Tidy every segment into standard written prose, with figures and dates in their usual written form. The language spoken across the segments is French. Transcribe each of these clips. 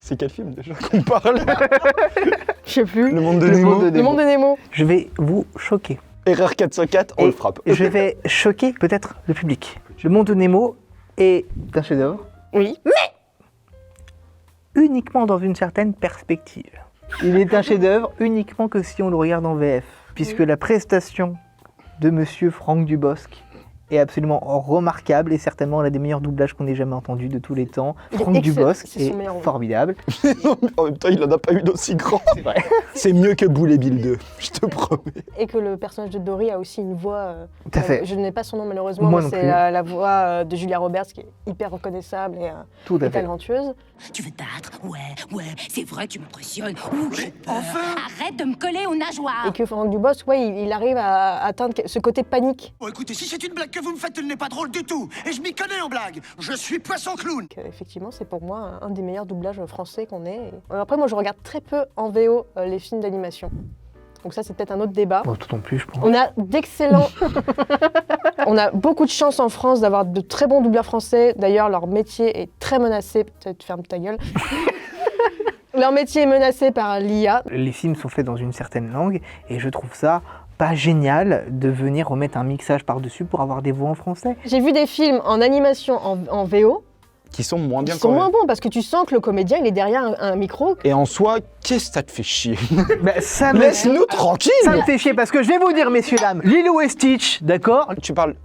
C'est quel film déjà qu'on parle? Je sais plus. Le monde de Nemo. Le monde de Nemo. Je vais vous choquer. Erreur 404, on Et le frappe. je vais choquer peut-être le public. Le monde de Nemo est un chef-d'œuvre Oui. uniquement dans une certaine perspective. Il est un chef-d'œuvre uniquement que si on le regarde en VF, puisque la prestation de Monsieur Franck Dubosc est absolument remarquable et certainement l'un des meilleurs doublages qu'on ait jamais entendu de tous les temps. Il est Franck excellent, Dubosc c'est son est meilleur rôle. formidable. En même temps, il en a pas eu d'aussi grand. C'est vrai. C'est mieux que Boule et Bill 2, je te promets. Et que le personnage de Dory a aussi une voix. Tout à fait. Je n'ai pas son nom malheureusement, Moi mais non c'est plus. la voix de Julia Roberts qui est hyper reconnaissable Tout à et fait. talentueuse. Tu veux te battre? Ouais, c'est vrai, tu m'impressionnes. Ouh, j'ai peur. Arrête de me coller aux nageoires. Et que Franck Dubosc, ouais, il arrive à atteindre ce côté panique. Bon, écoutez, si c'est une blague que vous me faites, elle n'est pas drôle du tout. Et je m'y connais en blague. Je suis poisson clown. Effectivement, c'est pour moi un des meilleurs doublages français qu'on ait. Après, moi, je regarde très peu en VO les films d'animation. Donc ça, c'est peut-être un autre débat. Bon, tout en plus, je pense. On a d'excellents... On a beaucoup de chance en France d'avoir de très bons doubleurs français. D'ailleurs, leur métier est très menacé. Peut-être ferme ta gueule. Leur métier est menacé par l'IA. Les films sont faits dans une certaine langue et je trouve ça pas génial de venir remettre un mixage par-dessus pour avoir des voix en français. J'ai vu des films en animation en VO Qui sont moins bien qui sont quand moins même. bons parce que tu sens que le comédien, il est derrière un micro. Et en soi, qu'est-ce que ça te fait chier? Bah, ça me... Laisse-nous tranquille. Ça me fait chier parce que je vais vous dire, messieurs, dames, Lilo et Stitch, d'accord? Tu parles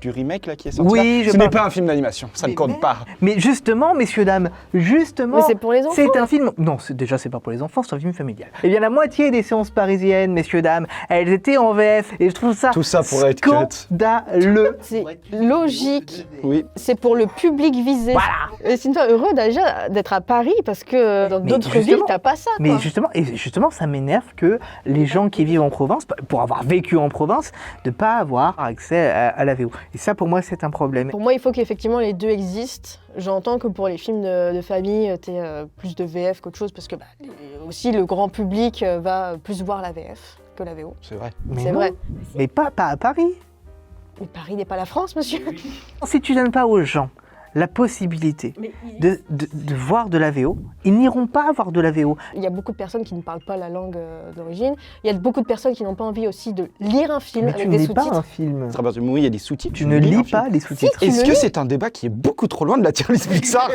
du remake là qui est sorti Oui, là je Ce n'est parle- pas un film d'animation, ça ne compte pas. Mais justement, messieurs, dames, justement, Mais c'est pour les enfants. c'est un film... Non, déjà, c'est pas pour les enfants, c'est un film familial. Eh bien, la moitié des séances parisiennes, messieurs, dames, elles étaient en VF et je trouve ça Tout ça pourrait être cut. scandaleux. C'est logique. Oui. C'est pour le public visé. Voilà. Et c'est une fois heureux déjà d'être à Paris parce que dans Mais d'autres justement- villes, t'as pas ça. Mais Quoi. justement, ça m'énerve que les gens qui vivent en province, pour avoir vécu en province, de pas avoir accès à la VO. Et ça, pour moi, c'est un problème. Pour moi, il faut qu'effectivement les deux existent. J'entends que pour les films de famille, t'aies plus de VF qu'autre chose parce que aussi le grand public va plus voir la VF que la VO. C'est vrai. Mais C'est non. vrai. Mais pas à Paris. Mais Paris n'est pas la France, monsieur. Si tu donnes pas aux gens la possibilité de voir de la VO, ils n'iront pas voir de la VO. Il y a beaucoup de personnes qui ne parlent pas la langue d'origine. Il y a beaucoup de personnes qui n'ont pas envie aussi de lire un film Mais tu avec ne des lis pas sous-titres. un film. À travers du moment où il y a des sous-titres. Tu ne lis pas les sous-titres. tu Est-ce le que lis. c'est un débat qui est beaucoup trop loin de la tier list Pixar?